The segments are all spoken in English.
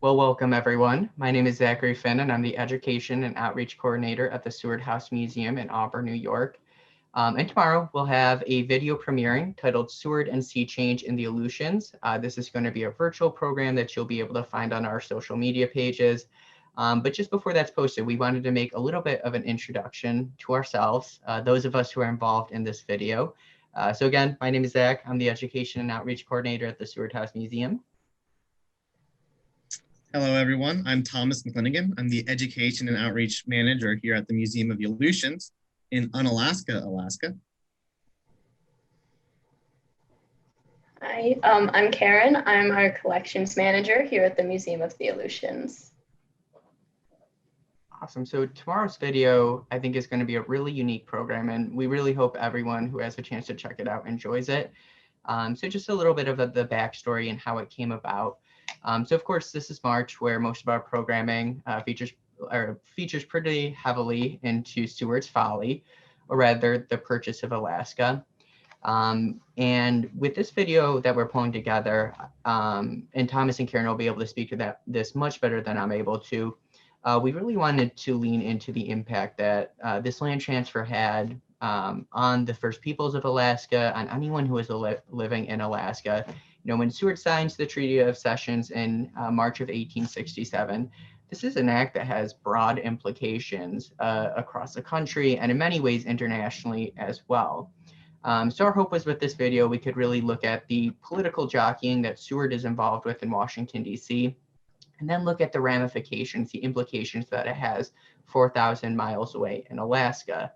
Well, welcome everyone. My name is Zachary Finn and I'm the Education and Outreach Coordinator at the Seward House Museum in Auburn, New York. And tomorrow we'll have a video premiering titled Seward and Sea Change in the Aleutians. This is going to be a virtual program that you'll be able to find on our social media pages. But just before that's posted, we wanted to make a little bit of an introduction to ourselves, those of us who are involved in this video. So again, my name is Zach. I'm the Education and Outreach Coordinator at the Seward House Museum. Hello, everyone. I'm Thomas McLenigan. I'm the Education and Outreach Manager here at the Museum of the Aleutians in Unalaska, Alaska. Hi, I'm Karen. I'm our Collections Manager here at the Museum of the Aleutians. Awesome. So tomorrow's video, I think, is going to be a really unique program, and we really hope everyone who has a chance to check it out enjoys it. So just a little bit of the backstory and how it came about. So of course, this is March, where most of our programming features pretty heavily into Seward's Folly, or rather the purchase of Alaska. And with this video that we're pulling together, and Thomas and Karen will be able to speak to this much better than I'm able to, we really wanted to lean into the impact that this land transfer had on the First Peoples of Alaska, on anyone who was living in Alaska. You know, when Seward signs the Treaty of Cessions in March of 1867, this is an act that has broad implications across the country and in many ways internationally as well. So our hope was with this video, we could really look at the political jockeying that Seward is involved with in Washington, D.C., and then look at the ramifications, the implications that it has 4,000 miles away in Alaska.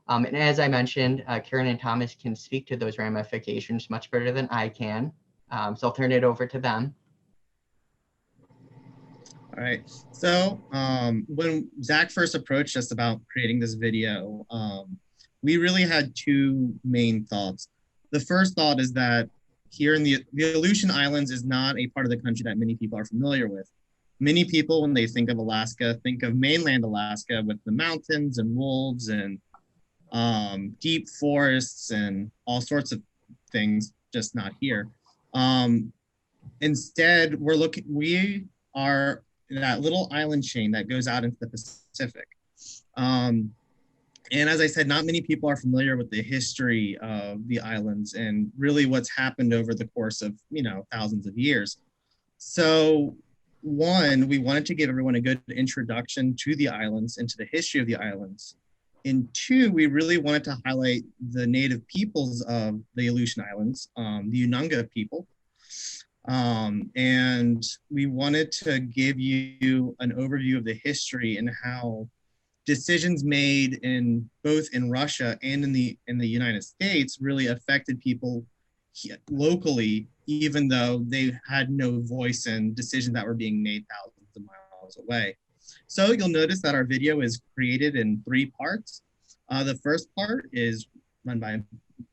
And as I mentioned, Karen and Thomas can speak to those ramifications much better than I can. So I'll turn it over to them. All right. So when Zach first approached us about creating this video, we really had two main thoughts. The first thought is that here in the Aleutian Islands is not a part of the country that many people are familiar with. Many people, when they think of Alaska, think of mainland Alaska with the mountains and wolves and deep forests and all sorts of things, just not here. Instead, we are that little island chain that goes out into the Pacific. And as I said, not many people are familiar with the history of the islands and really what's happened over the course of, thousands of years. So one, we wanted to give everyone a good introduction to the islands and to the history of the islands. And two, we really wanted to highlight the native peoples of the Aleutian Islands, the Ununga people. And we wanted to give you an overview of the history and how decisions made both in Russia and in the United States really affected people locally, even though they had no voice in decisions that were being made thousands of miles away. So you'll notice that our video is created in 3 parts. The first part is run by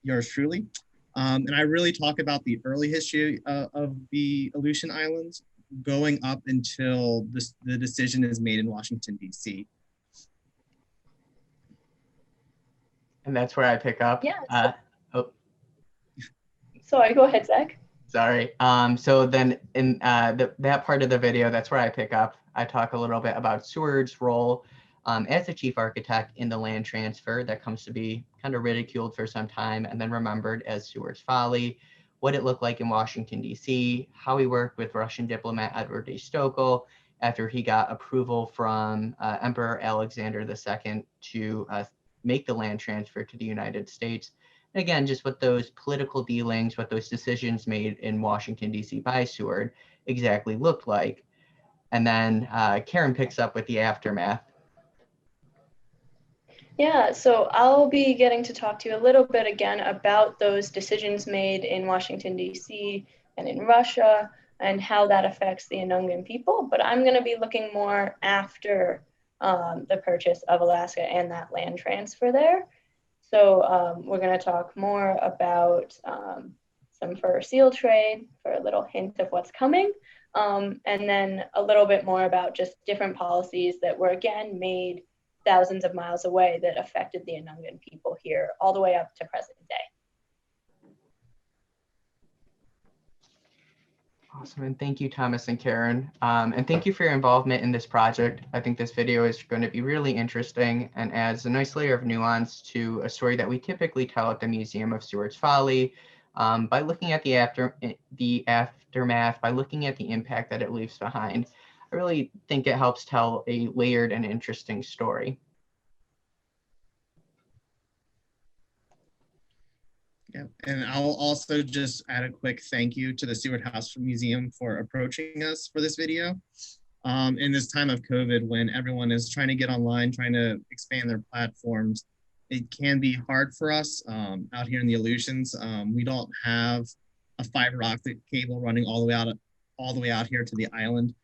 yours truly. And I really talk about the early history of the Aleutian Islands going up until the decision is made in Washington, D.C. And that's where I pick up. Yeah. Sorry, go ahead, Zach. Sorry. So then in that part of the video, that's where I pick up. I talk a little bit about Seward's role as the chief architect in the land transfer that comes to be kind of ridiculed for some time and then remembered as Seward's Folly, what it looked like in Washington, D.C., how he worked with Russian diplomat Edward D. Stokel after he got approval from Emperor Alexander II to make the land transfer to the United States. Again, just what those political dealings, what those decisions made in Washington, D.C. by Seward exactly looked like. And then Karen picks up with the aftermath. Yeah, so I'll be getting to talk to you a little bit again about those decisions made in Washington, D.C. and in Russia and how that affects the Unungan people. But I'm going to be looking more after the purchase of Alaska and that land transfer there. So we're going to talk more about some fur seal trade for a little hint of what's coming, and then a little bit more about just different policies that were again made thousands of miles away that affected the Unungan people here all the way up to present day. Awesome, and thank you, Thomas and Karen. And thank you for your involvement in this project. I think this video is going to be really interesting and adds a nice layer of nuance to a story that we typically tell at the Museum of Stewart's Folly by looking at the aftermath, by looking at the impact that it leaves behind. I really think it helps tell a layered and interesting story. Yeah, and I'll also just add a quick thank you to the Stewart House Museum for approaching us for this video. In this time of COVID, when everyone is trying to get online, trying to expand their platforms, it can be hard for us out here in the Aleutians. We don't have a fiber optic cable running all the way out here to the island.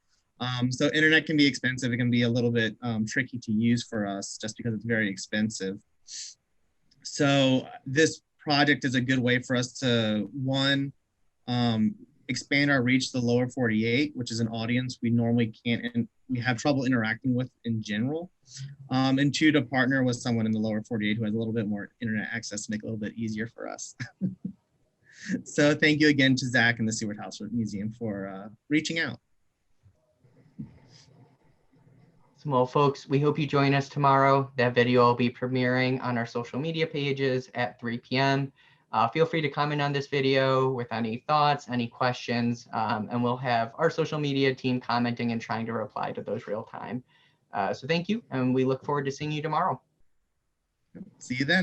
So internet can be expensive. It can be a little bit tricky to use for us just because it's very expensive. So this project is a good way for us to, one, expand our reach to the lower 48, which is an audience we normally can't, and we have trouble interacting with in general. And two, to partner with someone in the lower 48 who has a little bit more internet access to make it a little bit easier for us. So thank you again to Zach and the Stewart House Museum for reaching out. Well, folks, we hope you join us tomorrow. That video will be premiering on our social media pages at 3 p.m. Feel free to comment on this video with any thoughts, any questions, and we'll have our social media team commenting and trying to reply to those real time. So thank you, and we look forward to seeing you tomorrow. See you then.